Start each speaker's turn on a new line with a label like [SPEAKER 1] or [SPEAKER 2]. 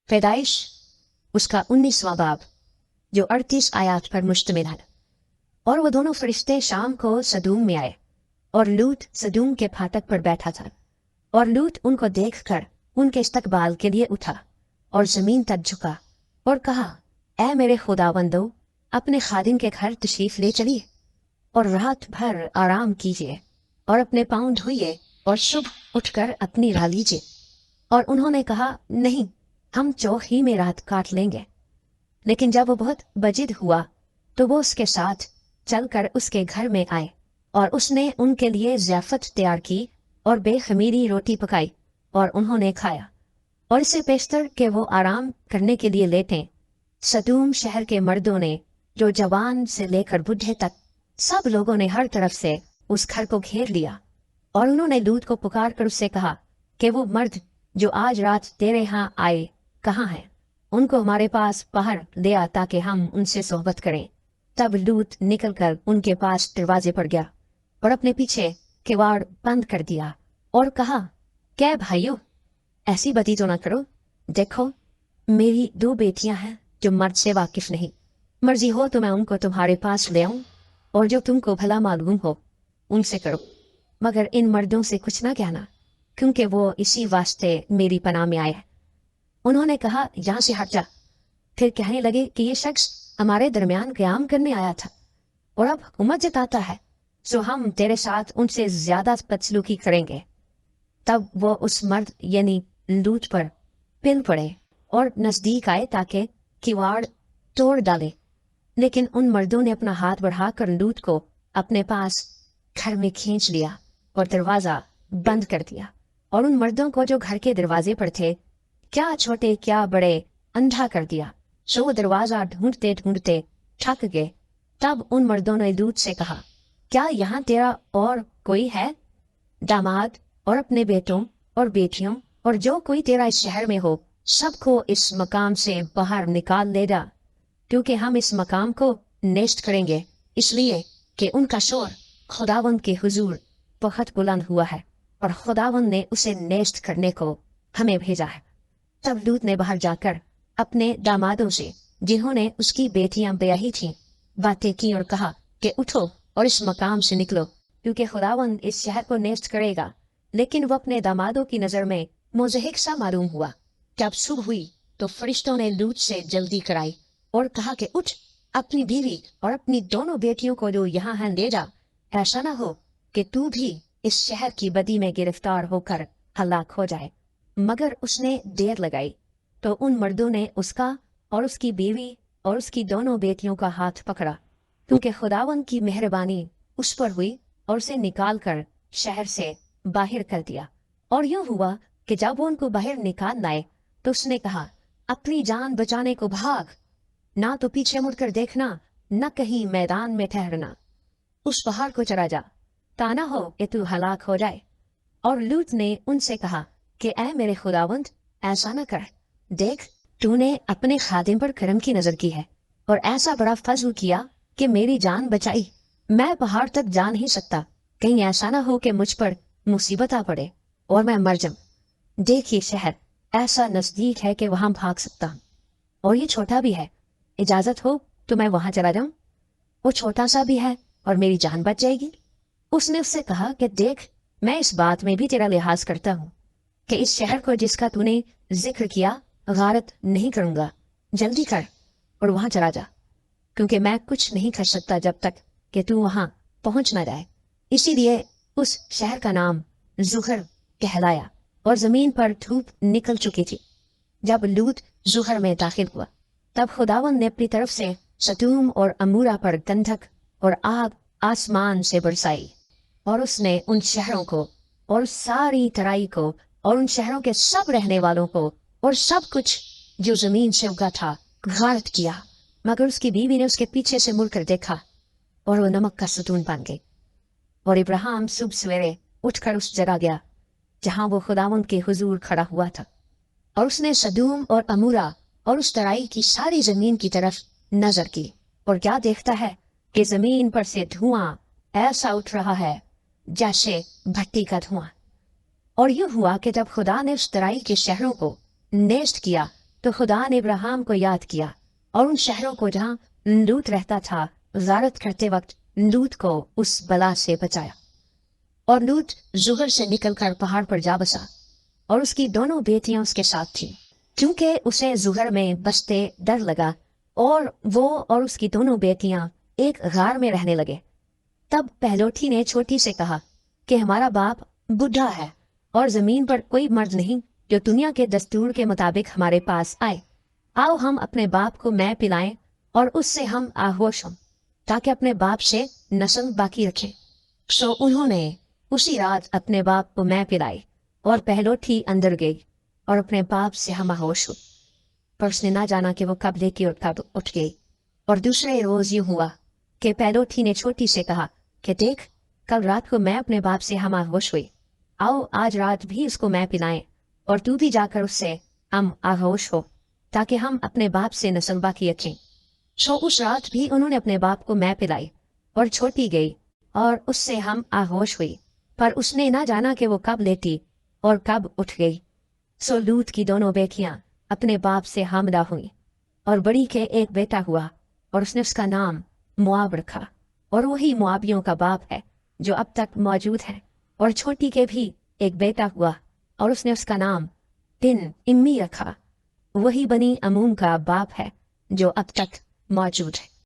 [SPEAKER 1] पैदाइश उसका 19वां बाब जो 38 आयात पर मुश्तमिल है। और वो दोनों फरिश्ते शाम को सदूम में आए और लूत सदूम के फाटक पर बैठा था और लूत उनको देखकर उनके इस्तकबाल के लिए उठा और जमीन तक झुका और कहा, ऐ मेरे खुदावंदो, अपने खादिम के घर तशरीफ ले चलिए और रात भर आराम कीजिए और अपने पाँव धोइए और सुबह उठकर अपनी राह लीजिए। और उन्होंने कहा, नहीं, हम चौक ही में रात काट लेंगे। लेकिन जब वो बहुत बजिद हुआ तो वो उसके साथ चलकर उसके घर में आए और उसने उनके लिए ज़ियाफत तैयार की और बेखमीरी रोटी पकाई और उन्होंने खाया। और इससे पेशतर कि वो आराम करने के लिए लेटें, सदूम शहर के मर्दों ने, जो जवान से लेकर बुढ़े तक, सब लोगों ने हर तरफ से उस घर को घेर लिया। और उन्होंने लूत को पुकार कर उससे कहा कि वो मर्द जो आज रात तेरे यहाँ आए कहाँ हैं? उनको हमारे पास बाहर ले आ ताकि हम उनसे सोहबत करें। तब लूत निकलकर उनके पास दरवाजे पर गया और अपने पीछे किवाड़ बंद कर दिया और कहा, क्या भाइयों, ऐसी बदी तो ना करो। देखो, मेरी 2 बेटियां हैं जो मर्द से वाकिफ नहीं। मर्जी हो तो मैं उनको तुम्हारे पास ले आऊं और जो तुमको भला मालूम हो उनसे करो, मगर इन मर्दों से कुछ ना कहना, क्योंकि वो इसी वास्ते मेरी पनाह में आए हैं। उन्होंने कहा, यहाँ से हट जा। फिर कहने लगे कि ये शख्स हमारे दरमियान क़याम करने आया था और अब हुकूमत जताता है, सो हम तेरे साथ उनसे ज्यादा बदसलूकी करेंगे। तब वो उस मर्द यानी लूत पर पिल पड़े और नजदीक आए ताकि किवाड़ तोड़ डाले। लेकिन उन मर्दों ने अपना हाथ बढ़ाकर लूत को अपने पास घर में खींच लिया और दरवाजा बंद कर दिया। और उन मर्दों को जो घर के दरवाजे पर थे, क्या छोटे क्या बड़े, अंधा कर दिया। सो वो दरवाजा ढूंढते ढूंढते थक गए। तब उन मर्दों ने लूत से कहा, क्या यहाँ तेरा और कोई है? दामाद और अपने बेटों और बेटियों और जो कोई तेरा इस शहर में हो, सबको इस मकाम से बाहर निकाल ले जा, क्योंकि हम इस मकाम को नेस्त करेंगे, इसलिए कि उनका शोर खुदावंद के हुजूर बहुत बुलंद हुआ है और खुदावंद ने उसे नेस्त करने को हमें भेजा है। तब लूत ने बाहर जाकर अपने दामादों से, जिन्होंने उसकी बेटियां ब्याही थीं, बातें की और कहा कि उठो और इस मकाम से निकलो, क्योंकि खुदावंद इस शहर को नेस्त करेगा। लेकिन वो अपने दामादों की नजर में मुज़हिक सा मालूम हुआ। जब सुबह हुई तो फरिश्तों ने लूत से जल्दी कराई और कहा कि उठ, अपनी बीवी और अपनी दोनों बेटियों को जो यहाँ हैं ले जा। ऐसा ना हो कि तू भी इस शहर की बदी में गिरफ्तार होकर हलाक हो जाए। मगर उसने देर लगाई तो उन मर्दों ने उसका और उसकी बीवी और उसकी दोनों बेटियों का हाथ पकड़ा, क्योंकि खुदावंद की मेहरबानी उस पर हुई और उसे निकाल कर शहर से बाहर कर दिया। और यूं हुआ कि जब वो उनको बाहर निकाल लाए तो उसने कहा, अपनी जान बचाने को भाग, ना तो पीछे मुड़कर देखना, न कहीं मैदान में ठहरना। उस पहाड़ को चढ़ा जा, ताना हो कि तू हलाक हो जाए। और लूत ने उनसे कहा कि ऐ मेरे खुदावंद, ऐसा न कर। देख, तूने अपने खादिम पर करम की नजर की है और ऐसा बड़ा फजल किया कि मेरी जान बचाई। मैं पहाड़ तक जा नहीं सकता, कहीं ऐसा ना हो कि मुझ पर मुसीबत आ पड़े और मैं मर जाऊं। देख, ये शहर ऐसा नजदीक है कि वहां भाग सकता हूँ, और ये छोटा भी है। इजाजत हो तो मैं वहां चला जाऊं। वो छोटा सा भी है और मेरी जान बच जाएगी। उसने उससे कहा कि देख, मैं इस बात में भी तेरा लिहाज करता हूँ कि इस शहर को जिसका तूने जिक्र किया गारत नहीं करूंगा। जल्दी कर और वहां चला जा, क्योंकि मैं कुछ नहीं कर सकता जब तक कि तू वहां पहुंच ना जाए। इसीलिए उस शहर का नाम जुहर कहलाया और जमीन पर धूप निकल चुकी थी। जब लूत जुहर में दाखिल हुआ तब खुदावंद ने अपनी तरफ से सदूम और अमूरा पर गंधक और आग आसमान से बरसाई, और उसने उन शहरों को और सारी तराई को और उन शहरों के सब रहने वालों को और सब कुछ जो जमीन से उगा था गारत किया। मगर उसकी बीवी ने उसके पीछे से मुड़कर देखा और वो नमक का सतून बन गई। और इब्राहिम सुबह सवेरे उठकर उस जगह गया जहां वो खुदावंद के हुजूर खड़ा हुआ था, और उसने सदूम और अमूरा और उस तराई की सारी जमीन की तरफ नजर की, और क्या देखता है कि जमीन पर से धुआं ऐसा उठ रहा है जैसे भट्टी का धुआं। और यूं हुआ कि जब खुदा ने उस तराई के शहरों को नेस्त किया तो खुदा ने इब्राहिम को याद किया और उन शहरों को जहाँ लूत रहता था ज़ियारत करते वक्त लूत को उस बला से बचाया। और लूत जुहर से निकलकर पहाड़ पर जा बसा और उसकी दोनों बेटियां उसके साथ थीं। क्योंकि उसे जुहर में बसते डर लगा और वो और उसकी दोनों बेटियां एक गार में रहने लगे। तब पहलोठी ने छोटी से कहा कि हमारा बाप बूढ़ा है और जमीन पर कोई मर्द नहीं जो दुनिया के दस्तूर के मुताबिक हमारे पास आए। आओ हम अपने बाप को मैं पिलाएं और उससे हम आहोश हों ताकि अपने बाप से नस्ल बाकी रखें। सो उन्होंने उसी रात अपने बाप को मैं पिलाई और पहलोठी अंदर गई और अपने बाप से हम आहोश हुई। पर उसने ना जाना कि वो कब लेकी और कब उठ गई। और दूसरे रोज यूं हुआ कि पहलोठी ने छोटी से कहा कि देख, कल रात को मैं अपने बाप से हम आहोश हुई। आओ आज रात भी उसको मैं पिलाएं और तू भी जाकर उससे हम आहोश हो ताकि हम अपने बाप से नस्ल बाकी रखें। सो उस रात भी उन्होंने अपने बाप को मैं पिलाई और छोटी गई और उससे हम आहोश हुई। पर उसने ना जाना कि वो कब लेटी और कब उठ गई। सो लूत की दोनों बेटियां अपने बाप से हमला हुई और बड़ी के एक बेटा हुआ और उसने उसका नाम मुआब रखा और वही मुआबियों का बाप है जो अब तक मौजूद है। और छोटी के भी एक बेटा हुआ और उसने उसका नाम बिन इम्मी रखा, वही बनी अमूम का बाप है जो अब तक मौजूद है।